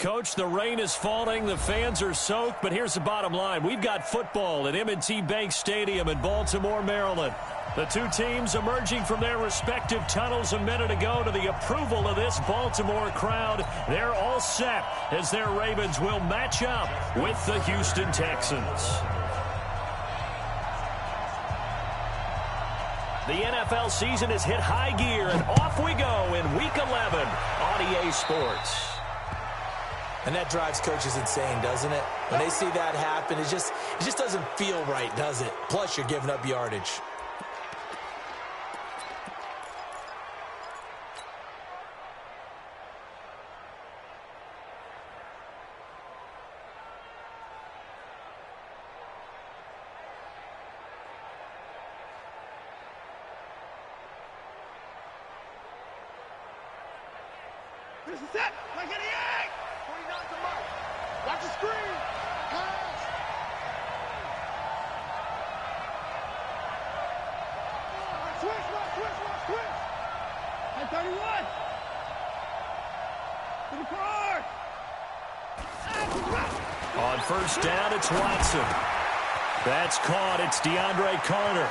Coach, the rain is falling, the fans are soaked, but here's the bottom line. We've got football at M&T Bank Stadium in Baltimore, Maryland. The two teams emerging from their respective tunnels a minute ago to the approval of this Baltimore crowd. They're all set as their Ravens will match up with the Houston Texans. The NFL season has hit high gear, and off we go in Week 11 on EA Sports. And that drives coaches insane, doesn't it? When they see that happen, it just doesn't feel right, does it? Plus, you're giving up yardage. This is it. Like an egg. 49 to Mike. Watch the screen. Pass. Switch. At 31. To the car. On first down, it's Watson. That's caught. It's DeAndre Carter.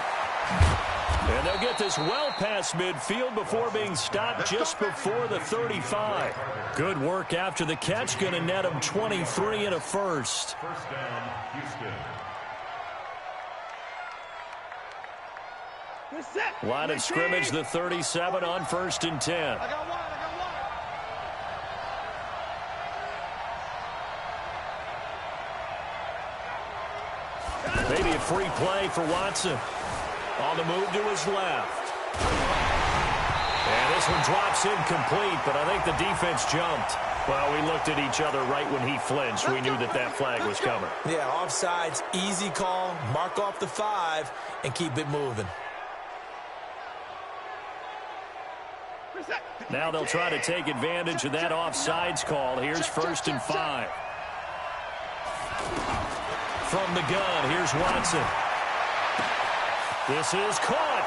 And they'll get this well past midfield before being stopped just before the 35. Good work after the catch. Going to net him 23 and a first. First down, Houston. Line of scrimmage, the 37 on first and 10. I got one. Maybe a free play for Watson. On the move to his left. And this one drops incomplete, but I think the defense jumped. Well, we looked at each other right when he flinched. We knew that flag was coming. Yeah, offsides, easy call, mark off the 5, and keep it moving. Now they'll try to take advantage of that offsides call. Here's first and 5. From the gun, here's Watson. This is caught.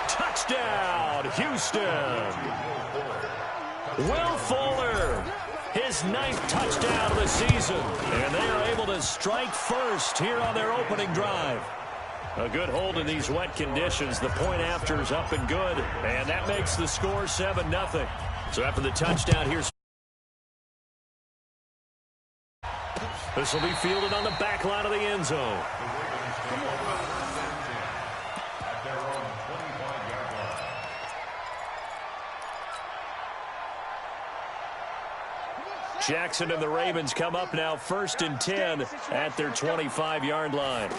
Touchdown, Houston. Will Fuller, his 9th touchdown of the season. And they are able to strike first here on their opening drive. A good hold in these wet conditions. The point after is up and good. And that makes the score 7-0. So after the touchdown, here's... This will be fielded on the back line of the end zone. Jackson and the Ravens come up now first and 10 at their 25-yard line.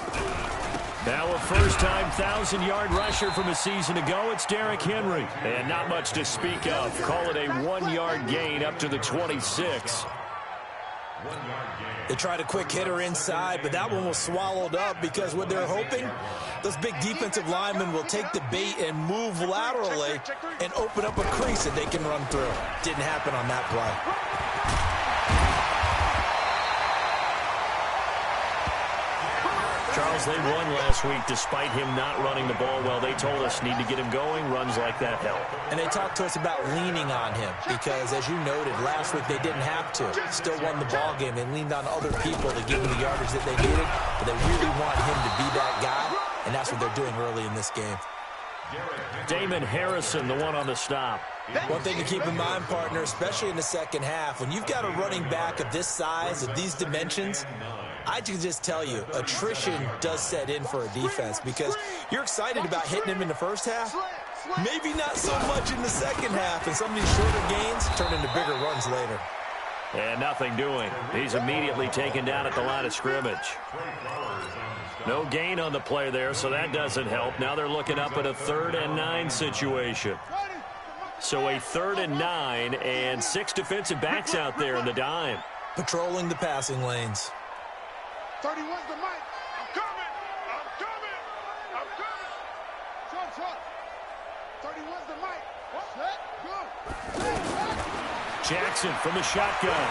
Now a first-time 1,000-yard rusher from a season ago, it's Derrick Henry. And not much to speak of. Call it a 1-yard gain up to the 26. They tried a quick hitter inside, but that one was swallowed up because what they're hoping, those big defensive linemen will take the bait and move laterally and open up a crease that they can run through. Didn't happen on that play. Charles, they won last week despite him not running the ball well. They told us need to get him going. Runs like that help. And they talked to us about leaning on him because, as you noted, last week they didn't have to. Still won the ball game. They leaned on other people to give them the yardage that they needed. But they really want him to be that guy, and that's what they're doing early in this game. Damon Harrison, the one on the stop. One thing to keep in mind, partner, especially in the second half, when you've got a running back of this size, of these dimensions, I can just tell you, attrition does set in for a defense because you're excited about hitting him in the first half. Maybe not so much in the second half, and some of these shorter gains turn into bigger runs later. And nothing doing. He's immediately taken down at the line of scrimmage. No gain on the play there, so that doesn't help. Now they're looking up at a 3rd and 9 situation. So a 3rd and 9 and 6 defensive backs out there in the dime. Patrolling the passing lanes. 31's the mic. I'm coming. Short. 31's the mic. Set. Go. Jackson from the shotgun.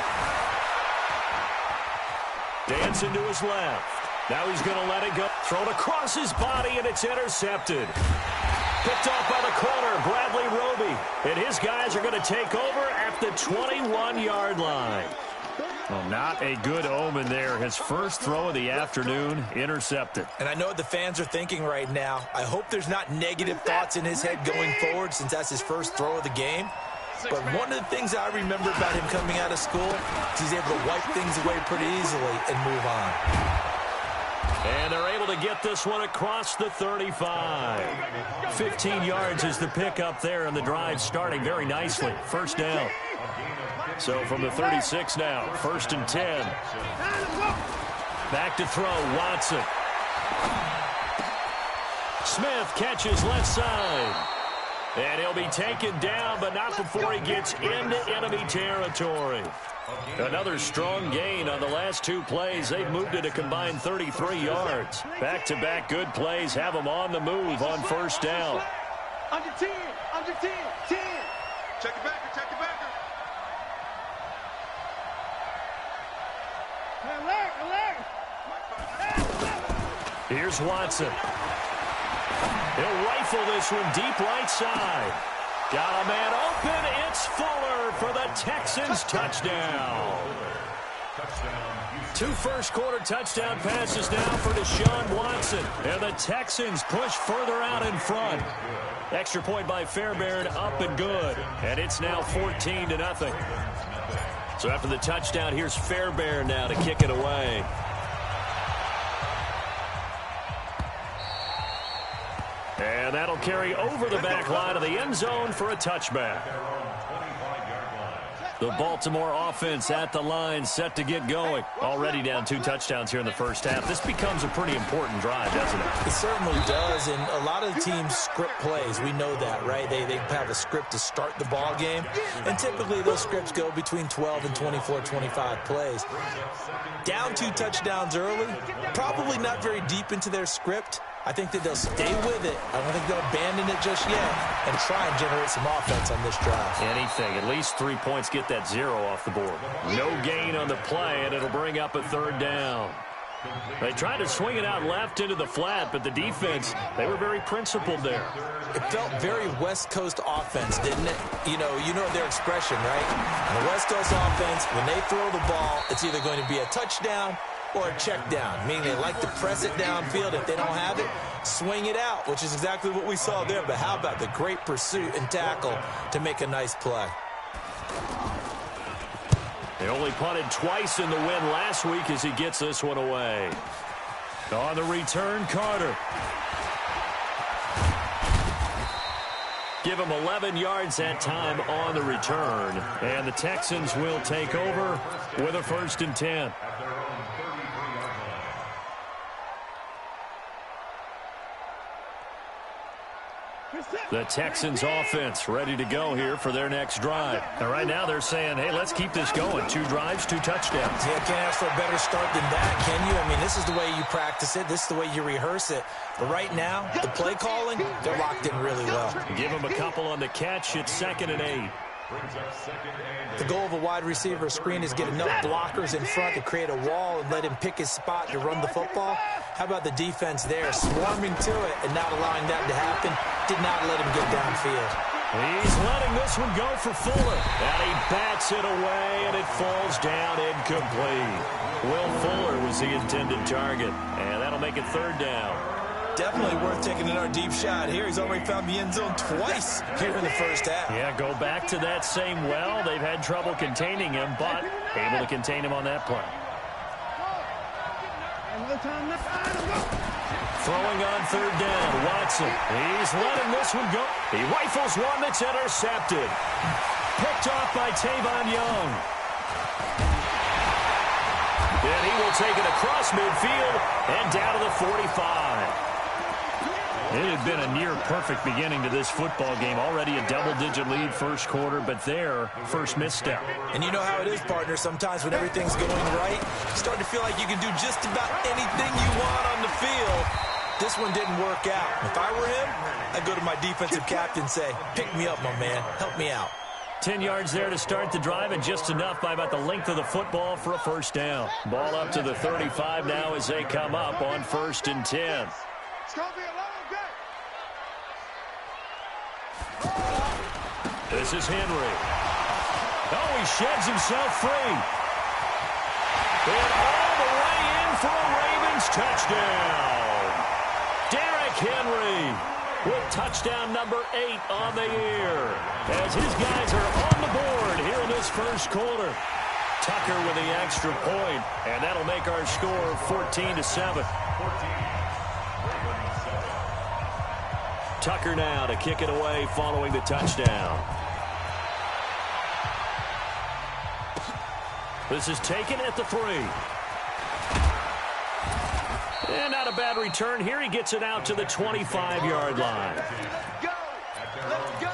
Dancing to his left. Now he's going to let it go. Thrown across his body, and it's intercepted. Picked off by the corner, Bradley Roby. And his guys are going to take over at the 21-yard line. Well, not a good omen there. His first throw of the afternoon intercepted. And I know what the fans are thinking right now. I hope there's not negative thoughts in his head going forward since that's his first throw of the game. But one of the things I remember about him coming out of school is he's able to wipe things away pretty easily and move on. And they're able to get this one across the 35. 15 yards is the pickup there, and the drive starting very nicely. First down. So from the 36 now, 1st and 10. Back to throw, Watson. Smith catches left side. And he'll be taken down, but not before he gets into enemy territory. Another strong gain on the last 2 plays. They've moved it a combined 33 yards. Back-to-back good plays have them on the move on first down. Under 10, 10. Check it back, check it back. Here's Watson. He'll rifle this one deep right side. Got a man open. It's Fuller for the Texans touchdown. 2 first-quarter touchdown passes now for Deshaun Watson. And the Texans push further out in front. Extra point by Fairbairn, up and good. And it's now 14-0. So after the touchdown, here's Fairbairn now to kick it away. And that'll carry over the back line of the end zone for a touchback. The Baltimore offense at the line, set to get going. Already down 2 touchdowns here in the first half. This becomes a pretty important drive, doesn't it? It certainly does, and a lot of the teams script plays. We know that, right? They have a script to start the ball game, and typically those scripts go between 12 and 24, 25 plays. Down 2 touchdowns early, probably not very deep into their script. I think that they'll stay with it. I don't think they'll abandon it just yet and try and generate some offense on this drive. Anything. At least 3 points, get that 0 off the board. No gain on the play, and it'll bring up a 3rd down. They tried to swing it out left into the flat, but the defense, they were very principled there. It felt very West Coast offense, didn't it? You know their expression, right? On the West Coast offense, when they throw the ball, it's either going to be a touchdown or a check down, meaning they like to press it downfield. If they don't have it, swing it out, which is exactly what we saw there. But how about the great pursuit and tackle to make a nice play? They only punted twice in the win last week as he gets this one away. On the return, Carter. Give him 11 yards that time on the return. And the Texans will take over with a 1st and 10. The Texans offense ready to go here for their next drive. And right now they're saying, hey, let's keep this going. 2 drives, 2 touchdowns. Yeah, can't ask for a better start than that, can you? I mean, this is the way you practice it. This is the way you rehearse it. But right now, the play calling, they're locked in really well. Give them a couple on the catch. It's 2nd and 8. The goal of a wide receiver screen is get enough blockers in front to create a wall and let him pick his spot to run the football. How about the defense there, swarming to it and not allowing that to happen? Did not let him get downfield. He's letting this one go for Fuller. And he bats it away, and it falls down incomplete. Will Fuller was the intended target, and that'll make it 3rd down. Definitely worth taking another deep shot here. He's already found the end zone twice here in the first half. Yeah, go back to that same well. They've had trouble containing him, but able to contain him on that play. Throwing on 3rd down, Watson. He's letting this one go. He rifles one that's intercepted. Picked off by Tavon Young. And he will take it across midfield and down to the 45. It had been a near-perfect beginning to this football game. Already a double-digit lead first quarter, but their first misstep. And you know how it is, partner. Sometimes when everything's going right, you start to feel like you can do just about anything you want on the field. This one didn't work out. If I were him, I'd go to my defensive captain and say, pick me up, my man. Help me out. 10 yards there to start the drive, and just enough by about the length of the football for a 1st down. Ball up to the 35 now as they come up on 1st and 10. It's going to be a long day. This is Henry. Oh, he sheds himself free. for a Ravens touchdown. Derrick Henry with touchdown number 8 on the year, as his guys are on the board here in this first quarter. Tucker with the extra point, and that'll make our score 14-7. Tucker now to kick it away following the touchdown. This is taken at the 3. And not a bad return here. He gets it out to the 25-yard line. Go! Let's go!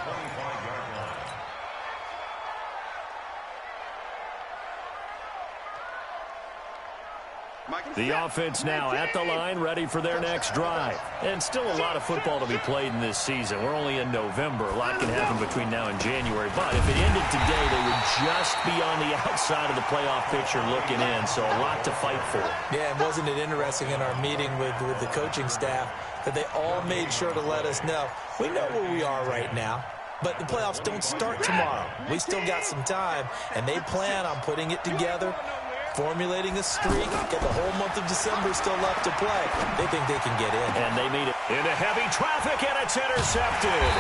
The offense now at the line, ready for their next drive. And still a lot of football to be played in this season. We're only in November. A lot can happen between now and January. But if it ended today, they would just be on the outside of the playoff picture looking in. So a lot to fight for. Yeah, and wasn't it interesting in our meeting with the coaching staff that they all made sure to let us know, we know where we are right now, but the playoffs don't start tomorrow. We still got some time, and they plan on putting it together, formulating a streak, get the whole month of December still left to play. They think they can get in. And they meet it into heavy traffic, and it's intercepted.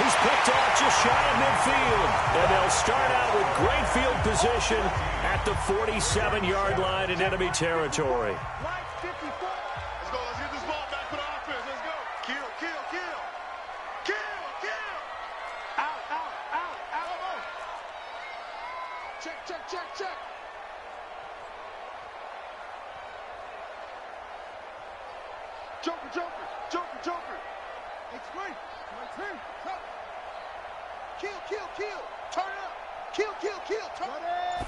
He's picked off just shy of midfield. And they'll start out with great field position at the 47-yard line in enemy territory. Let's go. Let's get this ball back for the offense. Let's go. Kill, kill, kill. Kill, kill. Out, out, out, out. Check, check, check, check. Joker, Joker, Joker, Joker. It's great. Kill, kill, kill. Turn it up. Kill, kill, kill. Turn it.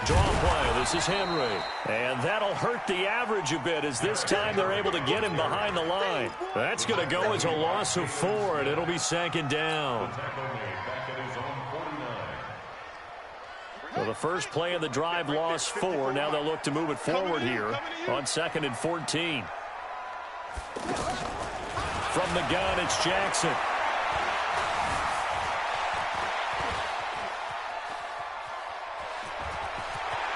Draw play. This is Henry. And that'll hurt the average a bit, as this time they're able to get him behind the line. That's going to go as a loss of 4, and it'll be second down. So the first play of the drive lost 4. Now they'll look to move it forward here on 2nd and 14. From the gun, it's Jackson.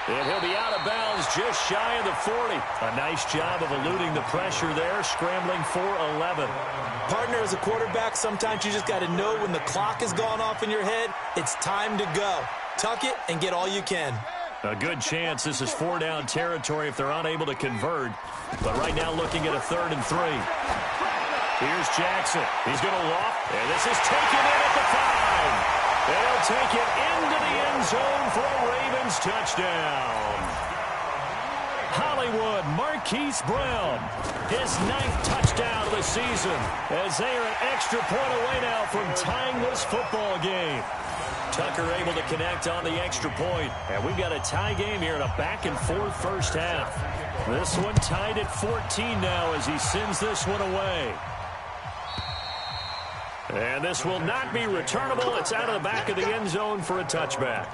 And he'll be out of bounds just shy of the 40. A nice job of eluding the pressure there, scrambling for 11. Partner, as a quarterback, sometimes you just got to know when the clock has gone off in your head, it's time to go. Tuck it and get all you can. A good chance this is 4-down territory if they're unable to convert. But right now looking at a 3rd and 3. Here's Jackson. He's going to loft, and this is taken in at the 5. They'll take it into the end zone for a Ravens touchdown. Hollywood Marquise Brown, his 9th touchdown of the season, as they are an extra point away now from tying this football game. Tucker able to connect on the extra point, and we've got a tie game here in a back-and-forth first half. This one tied at 14 now as he sends this one away. And this will not be returnable. It's out of the back of the end zone for a touchback.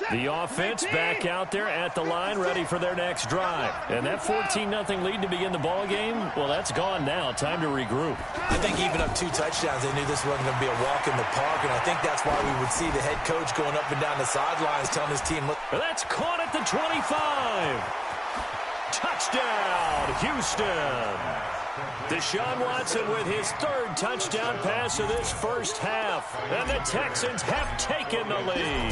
The offense back out there at the line, ready for their next drive. And that 14-0 lead to begin the ball game, well, that's gone now. Time to regroup. I think even up 2 touchdowns, they knew this wasn't going to be a walk in the park, and I think that's why we would see the head coach going up and down the sidelines telling his team, look. That's caught at the 25. Touchdown, Houston. Deshaun Watson with his 3rd touchdown pass of this first half. And the Texans have taken the lead.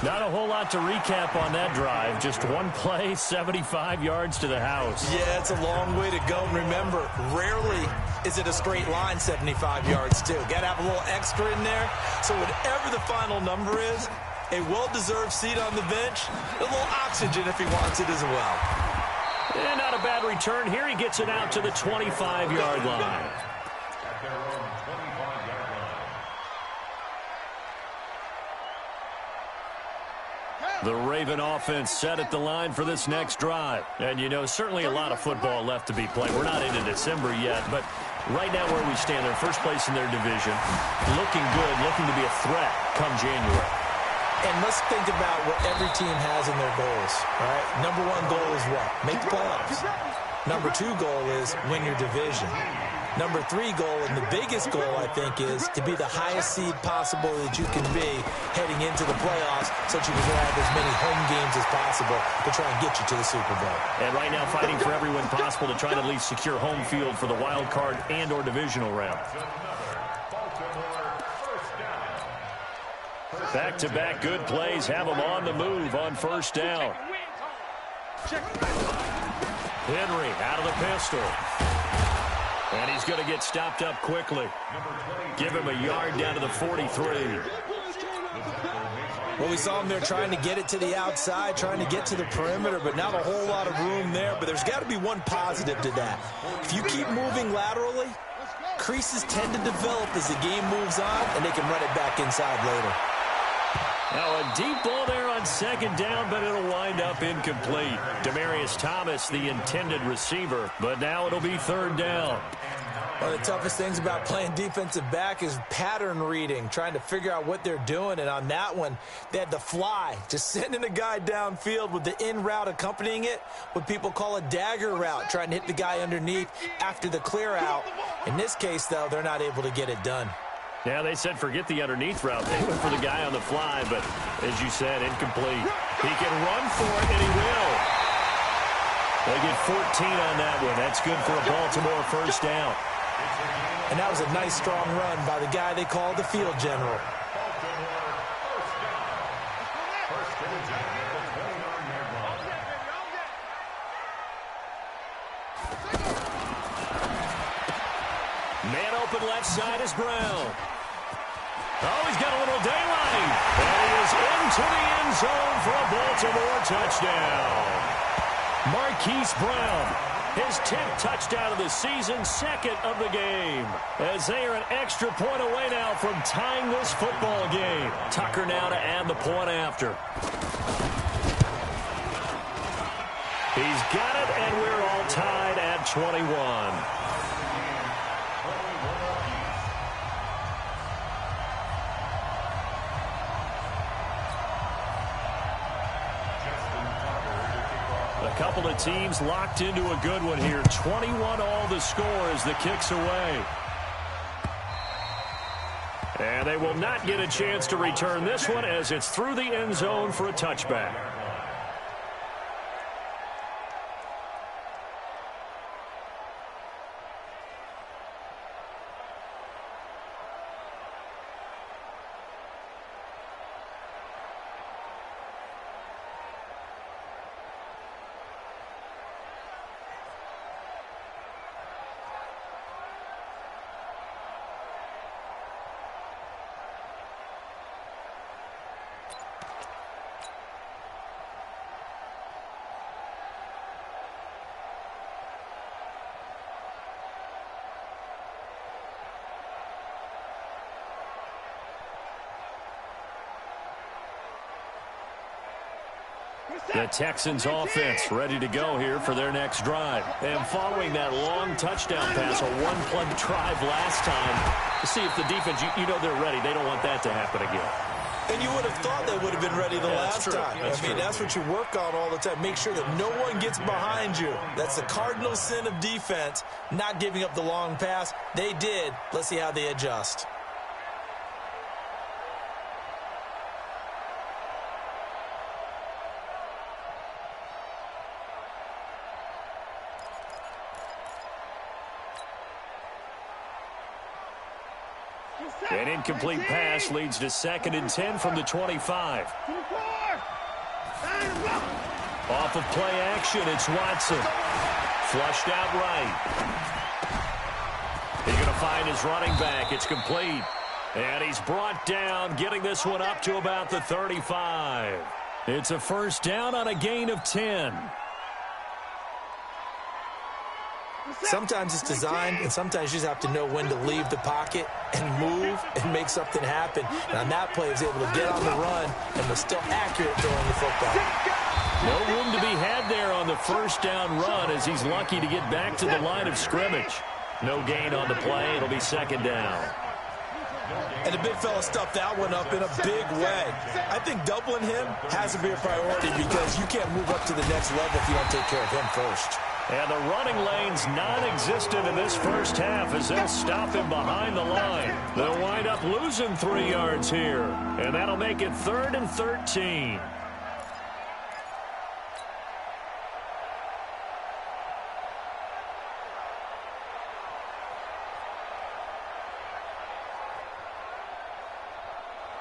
Not a whole lot to recap on that drive. Just one play, 75 yards to the house. Yeah, it's a long way to go. And remember, rarely is it a straight line 75 yards, too. Got to have a little extra in there. So whatever the final number is, a well-deserved seat on the bench, a little oxygen if he wants it as well. And not a bad return here. He gets it out to the 25-yard line. The Raven offense set at the line for this next drive. And, you know, certainly a lot of football left to be played. We're not into December yet, but right now where we stand, they're first place in their division. Looking good, looking to be a threat come January. And let's think about what every team has in their goals, all right? Number 1 goal is what? Make the playoffs. Number 2 goal is win your division. Number 3 goal, and the biggest goal, I think, is to be the highest seed possible that you can be heading into the playoffs so that you can have as many home games as possible to try and get you to the Super Bowl. And right now fighting for every win possible to try to at least secure home field for the wild card and or divisional round. Back-to-back good plays have them on the move on first down. Henry out of the pistol. And he's going to get stopped up quickly. Give him a yard down to the 43. Well, we saw him there trying to get it to the outside, trying to get to the perimeter, but not a whole lot of room there. But there's got to be one positive to that. If you keep moving laterally, creases tend to develop as the game moves on, and they can run it back inside later. Now a deep ball there on second down, but it'll wind up incomplete. Demaryius Thomas, the intended receiver, but now it'll be third down. One of the toughest things about playing defensive back is pattern reading, trying to figure out what they're doing. And on that one, they had the fly, just sending a guy downfield with the in route accompanying it, what people call a dagger route, trying to hit the guy underneath after the clear out. In this case, though, they're not able to get it done. Yeah, they said forget the underneath route. They went for the guy on the fly, but as you said, incomplete. He can run for it, and he will. They get 14 on that one. That's good for a Baltimore first down. And that was a nice, strong run by the guy they call the field general. Man open left side is Brown. Oh, he's got a little daylight. And he is into the end zone for a Baltimore touchdown. Marquise Brown, his 10th touchdown of the season, second of the game. As they are an extra point away now from tying this football game. Tucker now to add the point after. He's got it, and we're all tied at 21. A couple of teams locked into a good one here. 21 all the score as the kick's away. And they will not get a chance to return this one as it's through the end zone for a touchback. The Texans offense ready to go here for their next drive. And following that long touchdown pass, a one-play drive last time, to see if the defense, you know they're ready. They don't want that to happen again. And you would have thought they would have been ready the last time. That's what you work on all the time. Make sure that no one gets behind you. That's the cardinal sin of defense, not giving up the long pass. They did. Let's see how they adjust. An incomplete pass leads to 2nd and 10 from the 25. Off of play action, it's Watson. Flushed out right. He's going to find his running back. It's complete. And he's brought down, getting this one up to about the 35. It's a first down on a gain of 10. Sometimes it's designed, and sometimes you just have to know when to leave the pocket and move and make something happen. And on that play, he was able to get on the run and was still accurate throwing the football. No room to be had there on the first down run as he's lucky to get back to the line of scrimmage. No gain on the play. It'll be 2nd down. And the big fella stuffed that one up in a big way. I think doubling him has to be a priority because you can't move up to the next level if you don't take care of him first. And the running lane's non-existent in this first half as they'll stop him behind the line. They'll wind up losing 3 yards here. And that'll make it 3rd and 13.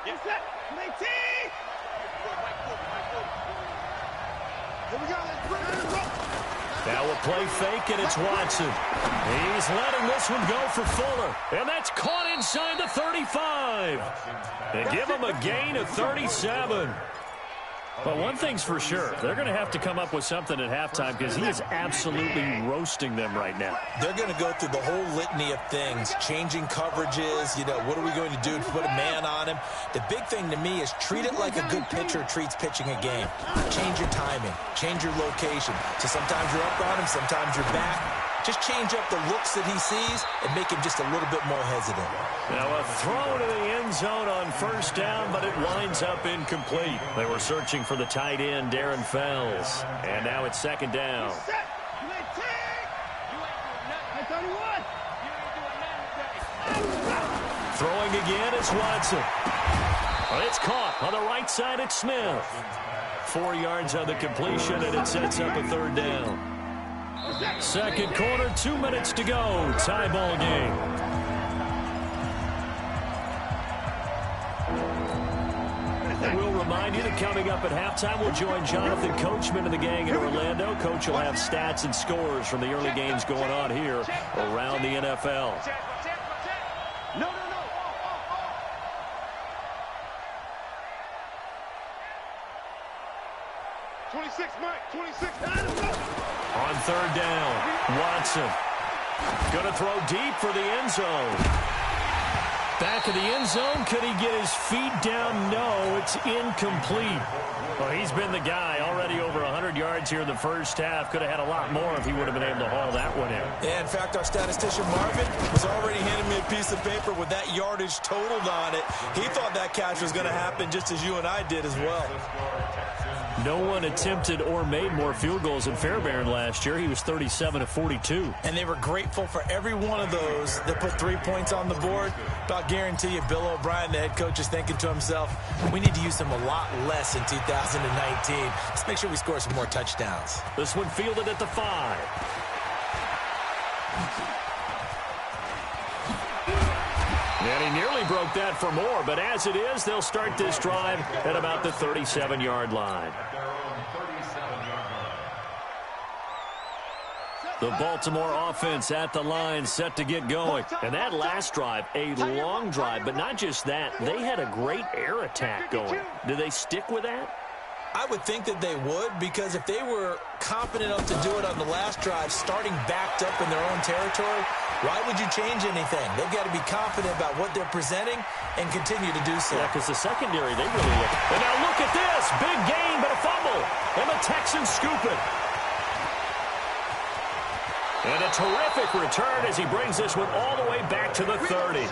Get set. Here we go. Let's bring it up. Now a play fake, and it's Watson. He's letting this one go for Fuller. And that's caught inside the 35. They give him a gain of 37. But one thing's for sure, they're going to have to come up with something at halftime because he is absolutely roasting them right now. They're going to go through the whole litany of things, changing coverages, what are we going to do to put a man on him? The big thing to me is treat it like a good pitcher treats pitching a game. Change your timing, change your location. So sometimes you're up on him, sometimes you're back. Just change up the looks that he sees and make him just a little bit more hesitant. Now a throw to the end zone on first down, but it winds up incomplete. They were searching for the tight end, Darren Fells. And now it's 2nd down. Throwing again is Watson. It's caught on the right side. It's Smith. 4 yards on the completion, and it sets up a 3rd down. Second quarter, 2 minutes to go. Tie ball game. And we'll remind you that coming up at halftime, we'll join Jonathan Coachman and the gang in Orlando. Coach will have stats and scores from the early games going on here around the NFL. No. 26, Mike. 26. On 3rd down, Watson. Going to throw deep for the end zone. Back of the end zone. Could he get his feet down? No, it's incomplete. Well, he's been the guy already over 100 yards here in the first half. Could have had a lot more if he would have been able to haul that one in. Yeah, in fact, our statistician Marvin was already handing me a piece of paper with that yardage totaled on it. He thought that catch was going to happen just as you and I did as well. No one attempted or made more field goals than Fairbairn last year. He was 37 of 42. And they were grateful for every one of those that put 3 points on the board. But I'll guarantee you, Bill O'Brien, the head coach, is thinking to himself, we need to use them a lot less in 2019. Let's make sure we score some more touchdowns. This one fielded at the 5. And he nearly broke that for more, but as it is, they'll start this drive at about the 37-yard line. The Baltimore offense at the line, set to get going. And that last drive, a long drive, but not just that. They had a great air attack going. Do they stick with that? I would think that they would, because if they were competent enough to do it on the last drive, starting backed up in their own territory, why would you change anything? They've got to be confident about what they're presenting and continue to do so. Yeah, because the secondary, they really look. And now look at this. Big gain, but a fumble. And the Texans scoop it. And a terrific return as he brings this one all the way back to the 30.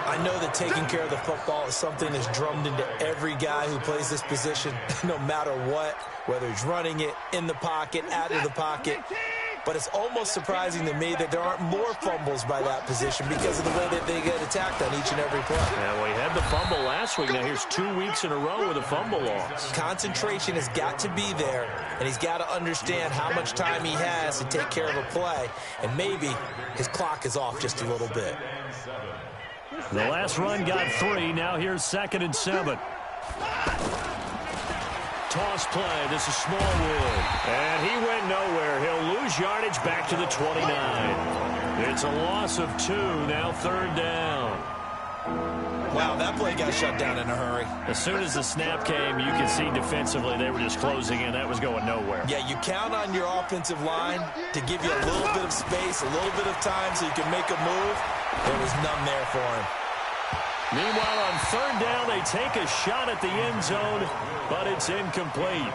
I know that taking care of the football is something that's drummed into every guy who plays this position, no matter what, whether he's running it, in the pocket, out of the pocket. But it's almost surprising to me that there aren't more fumbles by that position because of the way that they get attacked on each and every play. Yeah, well, he had the fumble last week. Now here's 2 weeks in a row with a fumble loss. Concentration has got to be there, and he's got to understand how much time he has to take care of a play, and maybe his clock is off just a little bit. The last run got 3. Now here's 2nd and 7. Toss play. This is Smallwood. And he went nowhere. He'll lose yardage back to the 29. It's a loss of 2. Now 3rd down. Wow, that play got shut down in a hurry. As soon as the snap came, you could see defensively they were just closing in. That was going nowhere. Yeah, you count on your offensive line to give you a little bit of space, a little bit of time so you can make a move. There was none there for him. Meanwhile, on 3rd down, they take a shot at the end zone, but it's incomplete.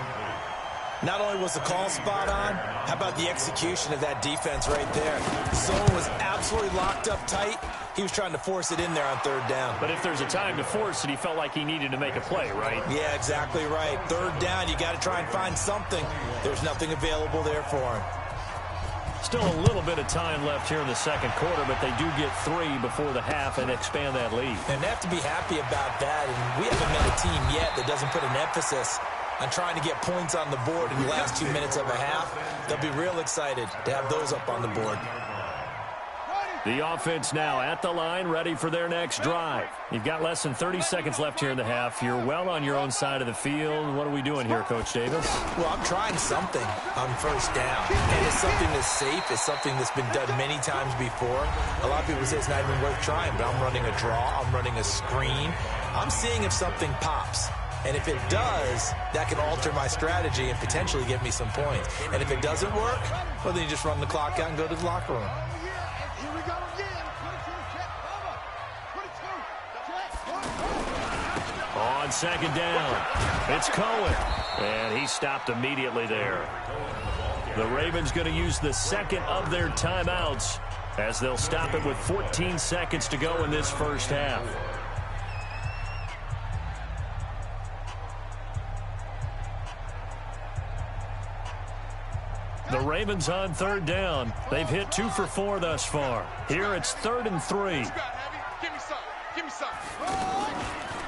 Not only was the call spot on, how about the execution of that defense right there? The zone was absolutely locked up tight. He was trying to force it in there on 3rd down. But if there's a time to force it, he felt like he needed to make a play, right? Yeah, exactly right. 3rd down, you got to try and find something. There's nothing available there for him. Still a little bit of time left here in the second quarter, but they do get 3 before the half and expand that lead. And they have to be happy about that. And we haven't met a team yet that doesn't put an emphasis on trying to get points on the board in the last 2 minutes of a half. They'll be real excited to have those up on the board. The offense now at the line, ready for their next drive. You've got less than 30 seconds left here in the half. You're well on your own side of the field. What are we doing here, Coach Davis? Well, I'm trying something on first down. And it's something that's safe. It's something that's been done many times before. A lot of people say it's not even worth trying, but I'm running a draw. I'm running a screen. I'm seeing if something pops. And if it does, that can alter my strategy and potentially get me some points. And if it doesn't work, well, then you just run the clock out and go to the locker room. On second down, it's Cohen. And he stopped immediately there. The Ravens going to use the second of their timeouts as they'll stop it with 14 seconds to go in this first half. The Ravens on third down. They've hit 2 for 4 thus far. Here it's 3rd and 3.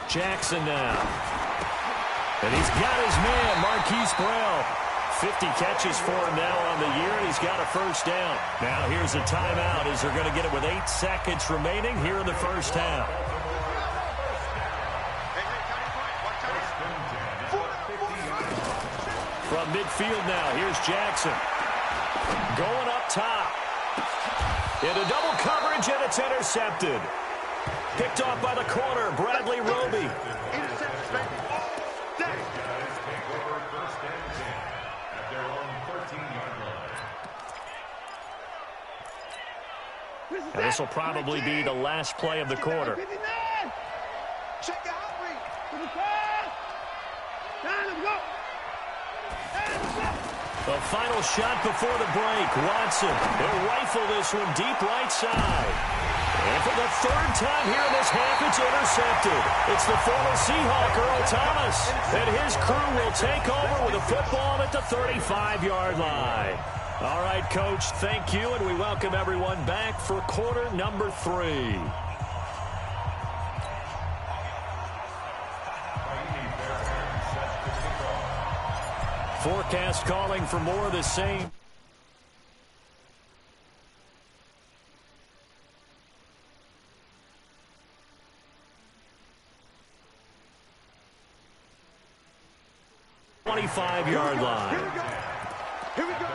Jackson now. And he's got his man, Marquise Brown. 50 catches for him now on the year, and he's got a first down. Now here's a timeout as they're going to get it with 8 seconds remaining here in the first half. From midfield now, here's Jackson. Going up top. Into double coverage, and it's intercepted. Picked off by the corner, Bradley Roby. And this will probably be the last play of the quarter. The final shot before the break. Watson, he'll rifle this one deep right side. And for the 3rd time here in this half, it's intercepted. It's the former Seahawk, Earl Thomas. And his crew will take over with a football at the 35-yard line. All right, Coach, thank you, and we welcome everyone back for quarter number 3. Forecast calling for more of the same. Yard line. Here we go.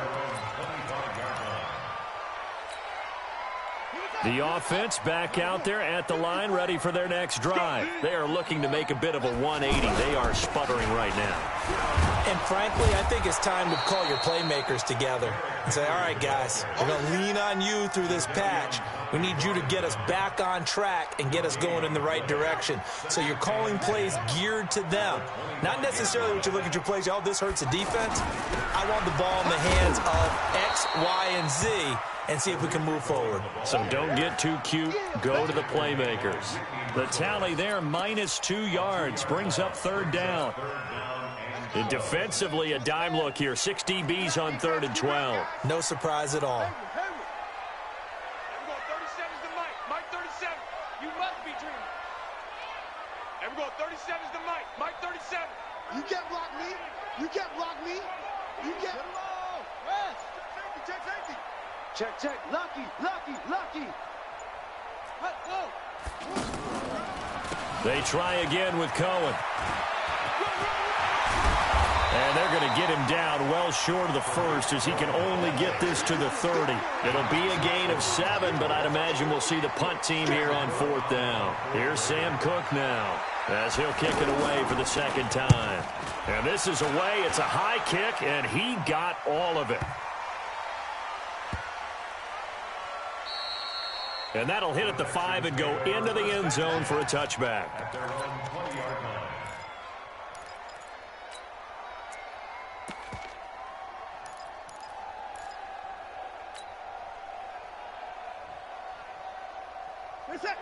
The offense back out there at the line, ready for their next drive. They are looking to make a bit of a 180. They are sputtering right now. And frankly, I think it's time to call your playmakers together and say, all right, guys, we're going to lean on you through this patch. We need you to get us back on track and get us going in the right direction. So you're calling plays geared to them. Not necessarily what you look at your plays, oh, this hurts the defense. I want the ball in the hands of X, Y, and Z and see if we can move forward. So don't get too cute. Go to the playmakers. The tally there, -2 yards, brings up 3rd down. And defensively, a dime look here. 6 DBs on 3rd and 12. No surprise at all. You can't block me. You can't block me. You can't. Check safety. Check. Lucky. Let's go. They try again with Cohen. And they're going to get him down well short of the first as he can only get this to the 30. It'll be a gain of 7, but I'd imagine we'll see the punt team here on 4th down. Here's Sam Cook now as he'll kick it away for the 2nd time. And this is away. It's a high kick, and he got all of it. And that'll hit at the 5 and go into the end zone for a touchback.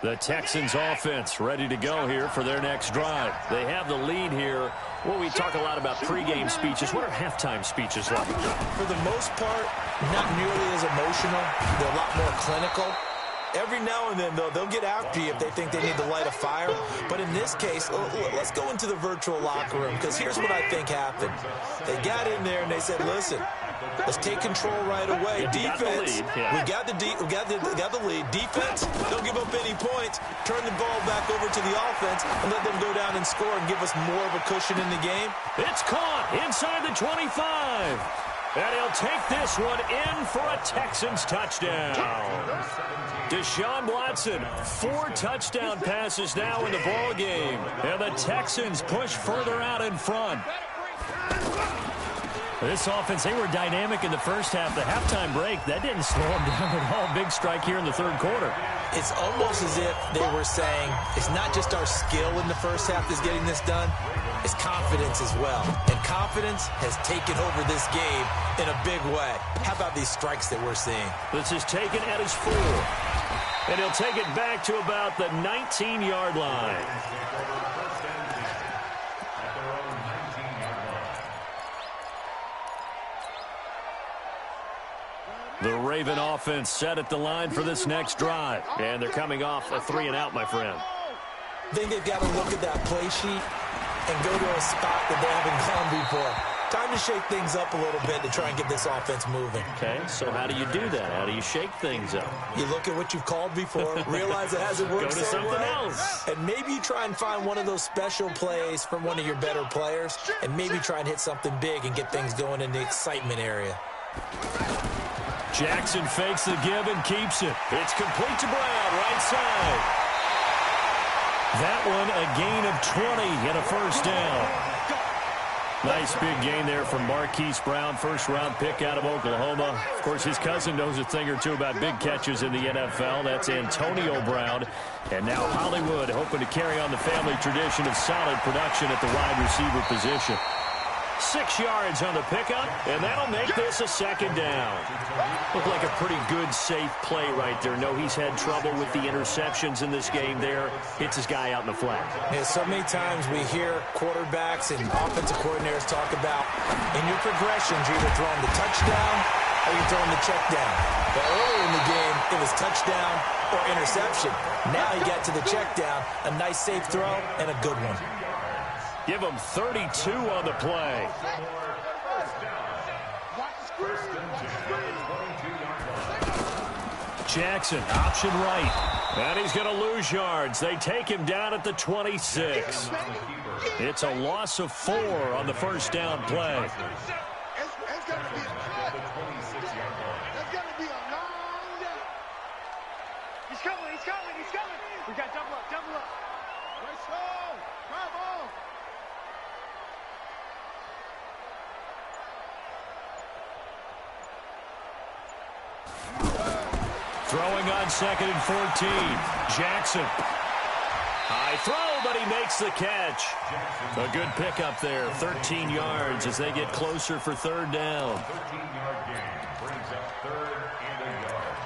The Texans offense ready to go here for their next drive. They have the lead here. Well, we talk a lot about pregame speeches. What are halftime speeches like? For the most part, not nearly as emotional. They're a lot more clinical. Every now and then, though, they'll get after you if they think they need to light a fire. But in this case, let's go into the virtual locker room, because here's what I think happened. They got in there and they said, listen, let's take control right away. Defense, we got the lead. Defense, don't give up any points. Turn the ball back over to the offense and let them go down and score and give us more of a cushion in the game. It's caught inside the 25. And he'll take this one in for a Texans touchdown. Deshaun Watson, 4 touchdown passes now in the ball game. And the Texans push further out in front. This offense, they were dynamic in the first half. The halftime break, that didn't slow them down at all. Big strike here in the third quarter. It's almost as if they were saying, it's not just our skill in the first half that's getting this done, it's confidence as well. And confidence has taken over this game in a big way. How about these strikes that we're seeing? This is taken at his 4. And he'll take it back to about the 19-yard line. The Raven offense set at the line for this next drive. And they're coming off a 3-and-out, my friend. I think they've got to look at that play sheet and go to a spot that they haven't gone before. Time to shake things up a little bit to try and get this offense moving. Okay, so how do you do that? How do you shake things up? You look at what you've called before, realize it hasn't worked so so something well, else. and maybe you try and find one of those special plays from one of your better players, and maybe try and hit something big and get things going in the excitement area. Jackson fakes the give and keeps it. It's complete to Brown, right side. That one a gain of 20 and a first down. Nice big gain there from Marquise Brown, first-round pick out of Oklahoma. Of course, his cousin knows a thing or two about big catches in the NFL. That's Antonio Brown. And now Hollywood hoping to carry on the family tradition of solid production at the wide receiver position. 6 yards on the pickup, and that'll make this a second down. Looked like a pretty good, safe play right there. No, he's had trouble with the interceptions in this game there. Hits his guy out in the flat. Yeah, so many times we hear quarterbacks and offensive coordinators talk about, in your progressions, you're either throwing the touchdown or you're throwing the check down. But earlier in the game, it was touchdown or interception. Now he got to the check down, a nice safe throw, and a good one. Give him 32 on the play. Jackson, option right. And he's going to lose yards. They take him down at the 26. It's a loss of 4 on the first down play. He's coming. We got double up. Let's go. Bravo. Throwing on 2nd and 14. Jackson. High throw, but he makes the catch. A good pickup there. 13 yards as they get closer for third down. 13-yard gain brings up 3rd and a yard.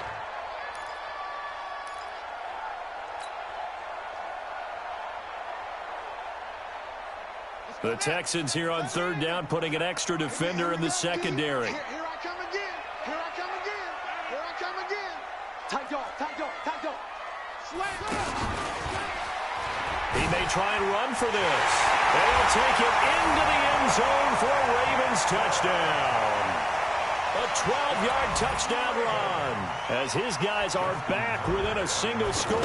The Texans here on third down, putting an extra defender in the secondary. Here I come again. Tight dog. Slam. He may try and run for this. They'll take it into the end zone for a Ravens touchdown. A 12-yard touchdown run as his guys are back within a single score.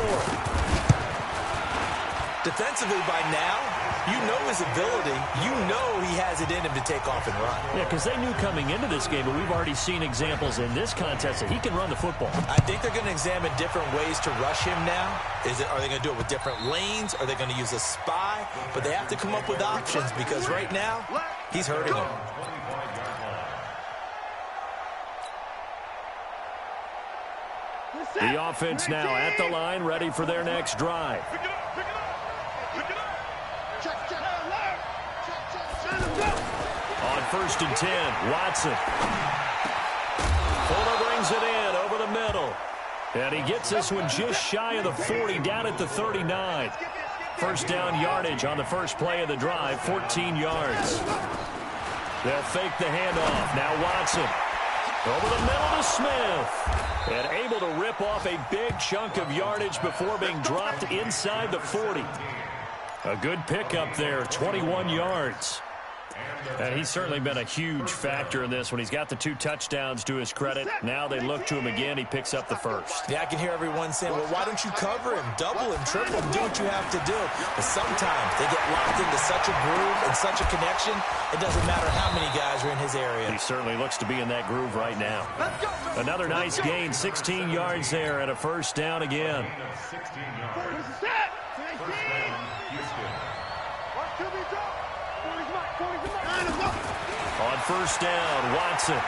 Defensively by now, you know his ability. You know he has it in him to take off and run. Yeah, because they knew coming into this game, but we've already seen examples in this contest that he can run the football. I think they're going to examine different ways to rush him now. Are they going to do it with different lanes? Are they going to use a spy? But they have to come up with options because right now, he's hurting him. The offense now at the line, ready for their next drive. Pick it up. Check. On 1st and 10, Watson. Fuller brings it in over the middle. And he gets this one just shy of the 40, down at the 39. First down yardage on the first play of the drive, 14 yards. They'll fake the handoff. Now Watson. Over the middle to Smith. And able to rip off a big chunk of yardage before being dropped inside the 40. A good pickup there, 21 yards. And he's certainly been a huge factor in this when he's got the 2 touchdowns to his credit. Now they look to him again. He picks up the first. Yeah, I can hear everyone saying, well, why don't you cover him, double him, triple him, do what you have to do. But sometimes they get locked into such a groove and such a connection, it doesn't matter how many guys are in his area. He certainly looks to be in that groove right now. Another nice gain, 16 yards there and a first down again. 16 yards. On first down, Watson. And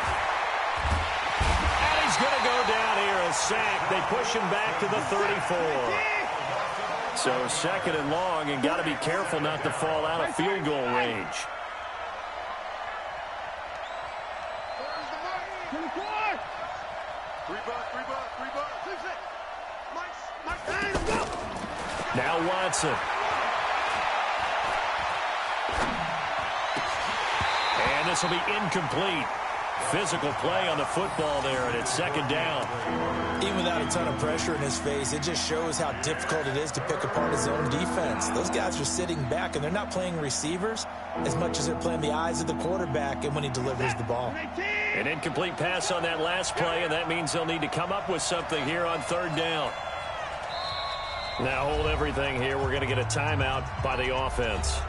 he's going to go down here, a sack. They push him back to the 34. So second and long, and got to be careful not to fall out of field goal range. Now Watson. And this will be incomplete. Physical play on the football there, and it's second down. Even without a ton of pressure in his face, it just shows how difficult it is to pick apart his own defense. Those guys are sitting back, and they're not playing receivers as much as they're playing the eyes of the quarterback and when he delivers the ball. An incomplete pass on that last play, and that means they'll need to come up with something here on third down. Now hold everything here. We're going to get a timeout by the offense.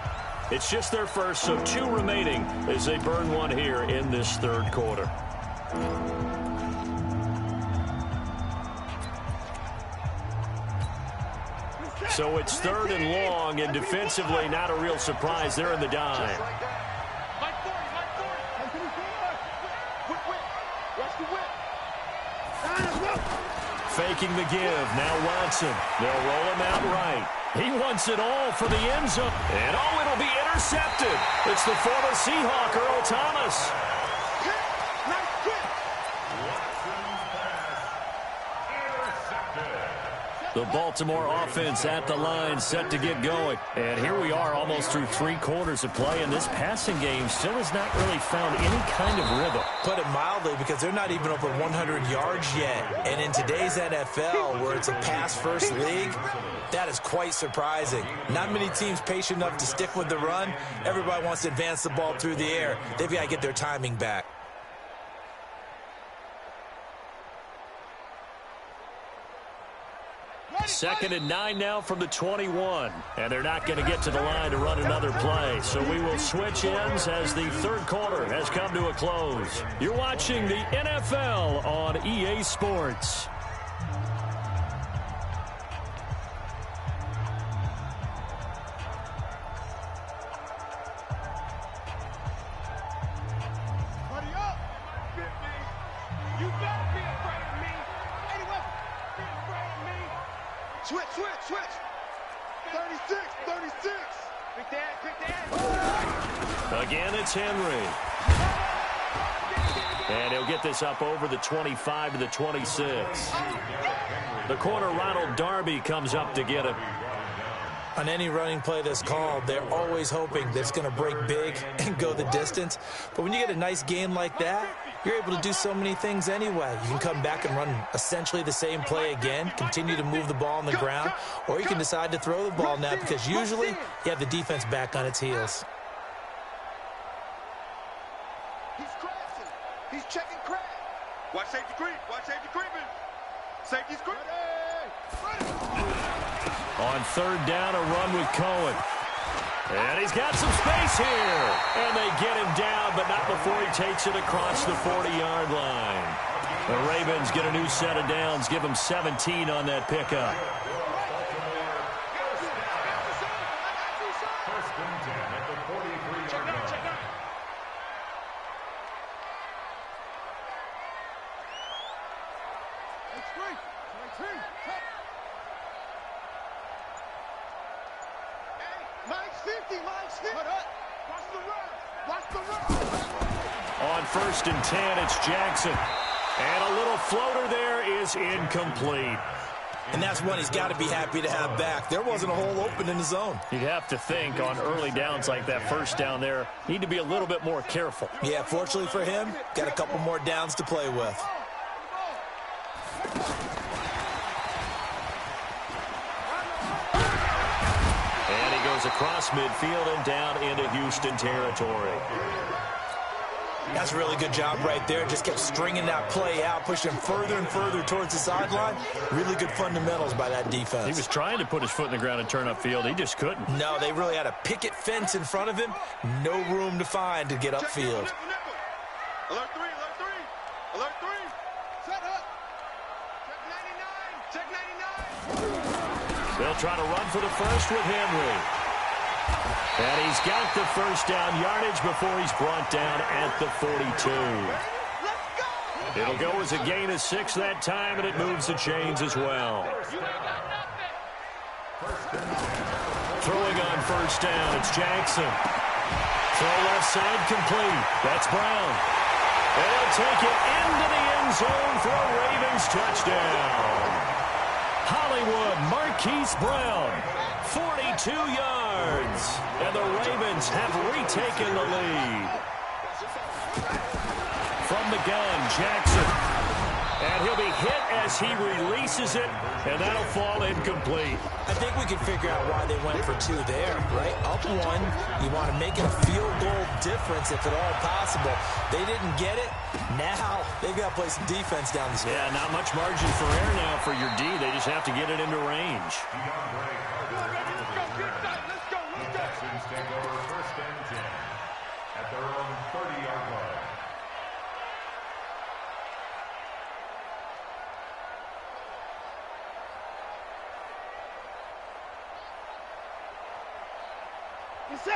It's just their first, so 2 remaining as they burn one here in this third quarter. So it's third and long, and defensively not a real surprise. They're in the dime. Faking the give. Now Watson. They'll roll him out right. He wants it all for the end zone. And oh, it'll be intercepted. It's the former Seahawk, Earl Thomas. The Baltimore offense at the line, set to get going. And here we are almost through 3 quarters of play, and this passing game still has not really found any kind of rhythm. Put it mildly, because they're not even over 100 yards yet. And in today's NFL, where it's a pass-first league, that is quite surprising. Not many teams patient enough to stick with the run. Everybody wants to advance the ball through the air. They've got to get their timing back. Second and 9 now from the 21. And they're not going to get to the line to run another play. So we will switch ends as the third quarter has come to a close. You're watching the NFL on EA Sports. Switch. 36. Again, it's Henry. And he'll get this up over the 25 to the 26. The corner, Ronald Darby, comes up to get him. On any running play that's called, they're always hoping that it's going to break big and go the distance. But when you get a nice gain like that, you're able to do so many things anyway. You can come back and run essentially the same play again, continue to move the ball on the ground, or you can decide to throw the ball now because usually you have the defense back on its heels. He's crashing. He's checking crash. Watch safety creeping. Safety's creeping. On third down, a run with Cohen. And he's got some space here. And they get him down, but not before he takes it across the 40-yard line. The Ravens get a new set of downs, give him 17 on that pickup. First and 10 at the 43-yard line. On first and 10, it's Jackson. And a little floater there is incomplete. And that's one he's got to be happy to have back. There wasn't a hole open in the zone. You'd have to think on early downs like that first down there, need to be a little bit more careful. Yeah, fortunately for him, got a couple more downs to play with. And he goes across midfield and down into Houston territory. That's a really good job right there. Just kept stringing that play out, pushing him further and further towards the sideline. Really good fundamentals by that defense. He was trying to put his foot in the ground and turn upfield. He just couldn't. No, they really had a picket fence in front of him. No room to find to get upfield. Alert 3, alert 3. Alert 3. Set up. Check 99. Check 99. They'll try to run for the first with Henry. And he's got the first down yardage before he's brought down at the 42. It'll go as a gain of 6 that time, and it moves the chains as well. Throwing on first down, it's Jackson. Throw left side complete. That's Brown. And he'll take it into the end zone for a Ravens touchdown. Hollywood Marquise Brown, 42 yards, and the Ravens have retaken the lead. From the gun, Jackson, and he'll be hit as he releases it, and that'll fall incomplete. I think we can figure out why they went for 2 there, right? Up 1, you want to make it a field goal difference if at all possible. They didn't get it. Now they've got to play some defense down the stretch. Yeah, not much margin for error now for your D. They just have to get it into range. Texans take over first and 10 at their own 30-yard line.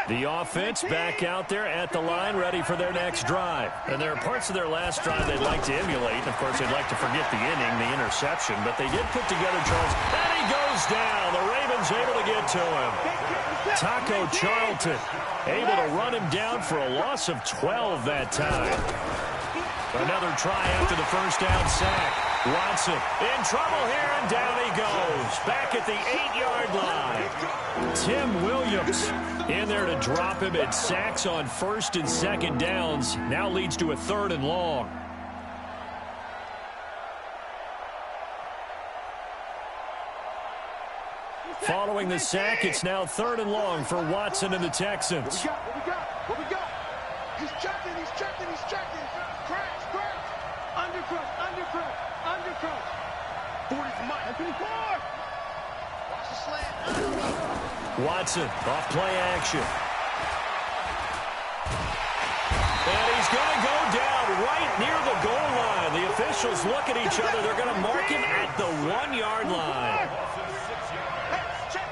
The offense back out there at the line, ready for their next drive. And there are parts of their last drive they'd like to emulate. And, of course, they'd like to forget the inning, the interception. But they did put together Charles. And he goes down. The Ravens able to get to him. Taco Charlton able to run him down for a loss of 12 that time. Another try after the first down sack. Watson in trouble here, and down he goes. Back at the 8-yard line. Tim Williams in there to drop him. It sacks on first and second downs. Now leads to a 3rd and long. Following the sack, it's now 3rd and long for Watson and the Texans. What we got? He's checking. Crash. Undercut. 40 for Mike. 54. Watch the slant. Watson off play action. And he's going to go down right near the goal line. The officials look at each other. They're going to mark him at the 1-yard line. Check.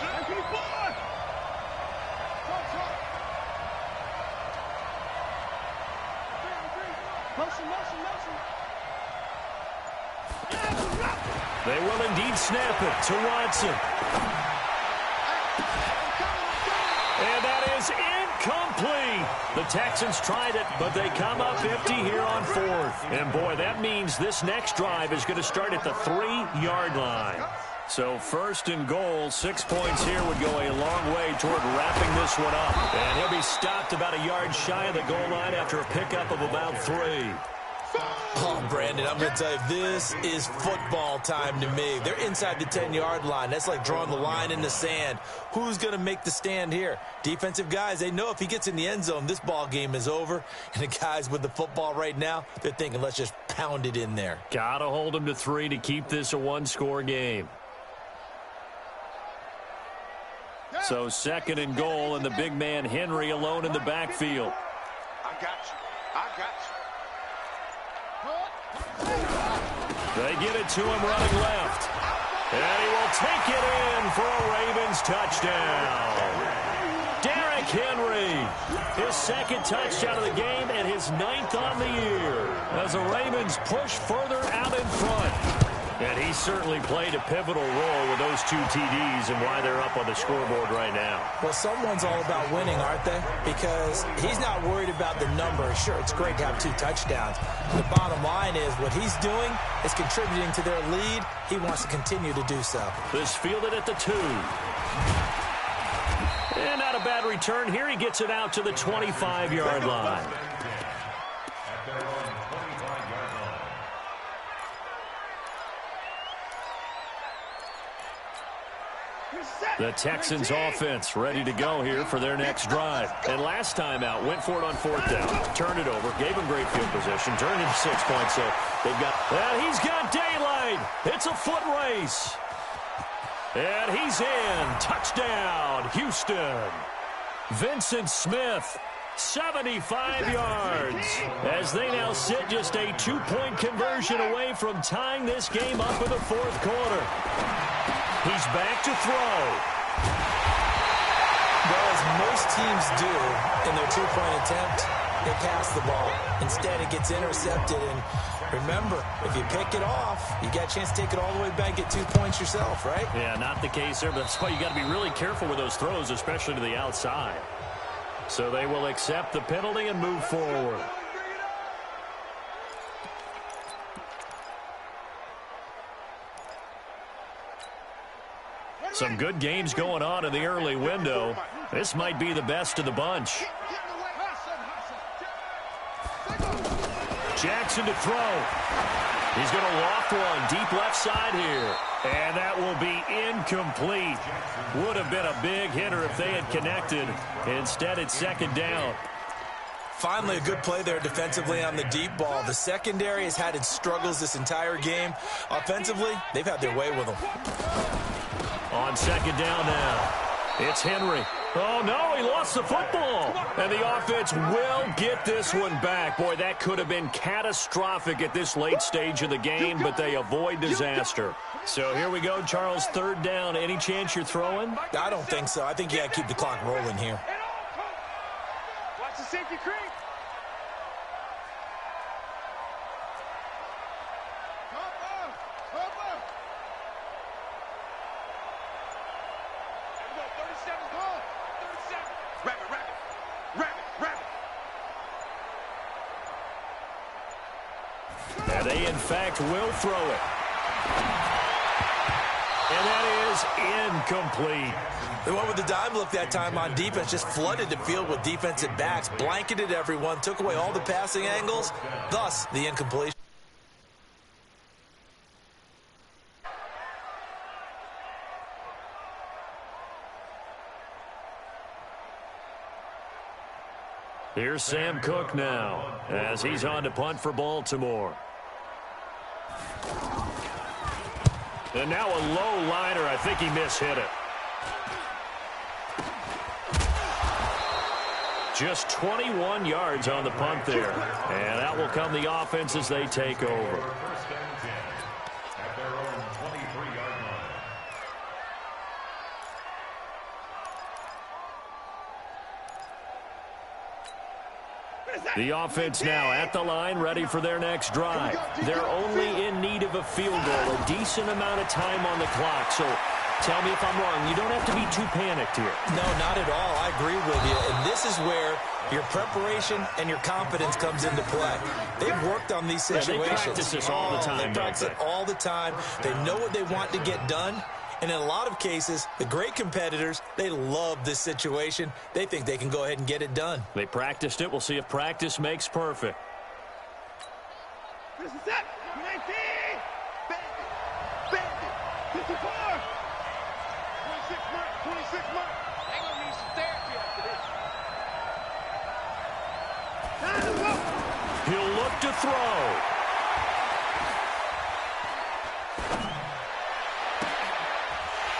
94. Motion. They will indeed snap it to Watson. And that is incomplete. The Texans tried it, but they come up empty here on 4th. And, boy, that means this next drive is going to start at the 3-yard line. So 1st and goal, 6 points here would go a long way toward wrapping this one up. And he'll be stopped about a yard shy of the goal line after a pickup of about 3. Oh, Brandon, I'm going to tell you, this is football time to me. They're inside the 10-yard line. That's like drawing the line in the sand. Who's going to make the stand here? Defensive guys, they know if he gets in the end zone, this ball game is over. And the guys with the football right now, they're thinking, let's just pound it in there. Got to hold them to 3 to keep this a 1-score game. So 2nd and goal, and the big man Henry alone in the backfield. I got you. They get it to him running left. And he will take it in for a Ravens touchdown. Derrick Henry, his 2nd touchdown of the game and his 9th on the year. As the Ravens push further out in front. And He certainly played a pivotal role with those 2 TDs and why they're up on the scoreboard right now. Well, someone's all about winning, aren't they? Because he's not worried about the number. Sure, it's great to have 2 touchdowns. The bottom line is what he's doing is contributing to their lead. He wants to continue to do so. This fielded at the 2. And not a bad return here. He gets it out to the 25-yard line. The Texans offense ready to go here for their next drive. And last time out, went for it on 4th down, turned it over, gave him great field position, turned into 6 points. So they've got, and he's got daylight. It's a foot race. And he's in. Touchdown, Houston. Vincent Smith, 75 yards. As they now sit just a 2-point conversion away from tying this game up in the 4th quarter. He's back to throw. Well, as most teams do in their 2-point attempt, they pass the ball. Instead, it gets intercepted. And remember, if you pick it off, you got a chance to take it all the way back, get 2 points yourself, right? Yeah, not the case there, but that's why you got to be really careful with those throws, especially to the outside. So they will accept the penalty and move forward. Some good games going on in the early window. This might be the best of the bunch. Jackson to throw. He's going to loft one deep left side here. And that will be incomplete. Would have been a big hitter if they had connected. Instead, it's 2nd down. Finally, a good play there defensively on the deep ball. The secondary has had its struggles this entire game. Offensively, they've had their way with them. On 2nd down now, it's Henry. Oh, no, he lost the football. And the offense will get this one back. Boy, that could have been catastrophic at this late stage of the game, but they avoid disaster. So here we go, Charles, 3rd down. Any chance you're throwing? I don't think so. I think you got to keep the clock rolling here. Watch the safety creep. And they, in fact, will throw it. And that is incomplete. They went with the dime look that time on defense, just flooded the field with defensive backs, blanketed everyone, took away all the passing angles, thus the incompletion. Here's Sam Cook now as he's on to punt for Baltimore. And now a low liner. I think he mishit it. Just 21 yards on the punt there. And that will come the offense as they take over. The offense now at the line, ready for their next drive. They're only in need of a field goal, a decent amount of time on the clock. So tell me if I'm wrong. You don't have to be too panicked here. No, not at all. I agree with you. And this is where your preparation and your confidence comes into play. They've worked on these situations. Yeah, they practice this all the time. They practice it all the time. They know what they want to get done. And in a lot of cases, the great competitors, they love this situation. They think they can go ahead and get it done. They practiced it. We'll see if practice makes perfect. This is it. 19. 54. 26 months. 26 months. They're going to need some therapy after this. Time to go. He'll look to throw.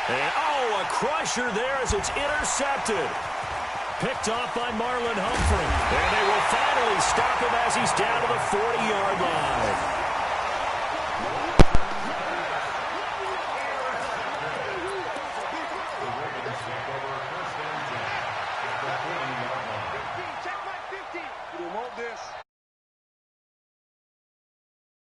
And, oh, a crusher there as it's intercepted. Picked off by Marlon Humphrey. And they will finally stop him as he's down to the 40-yard line.